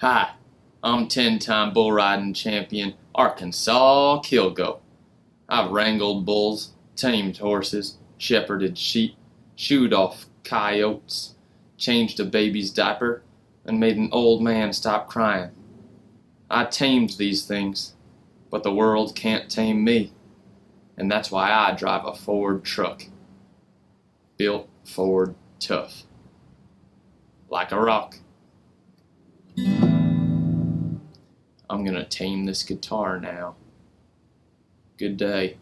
Hi, I'm 10-time bull riding champion Arkansas Kilgo. I've wrangled bulls, tamed horses, shepherded sheep, shooed off coyotes, changed a baby's diaper, and made an old man stop crying. I tamed these things, but the world can't tame me, and that's why I drive a Ford truck. Built Ford tough. Like a rock. I'm gonna tame this guitar now. Good day.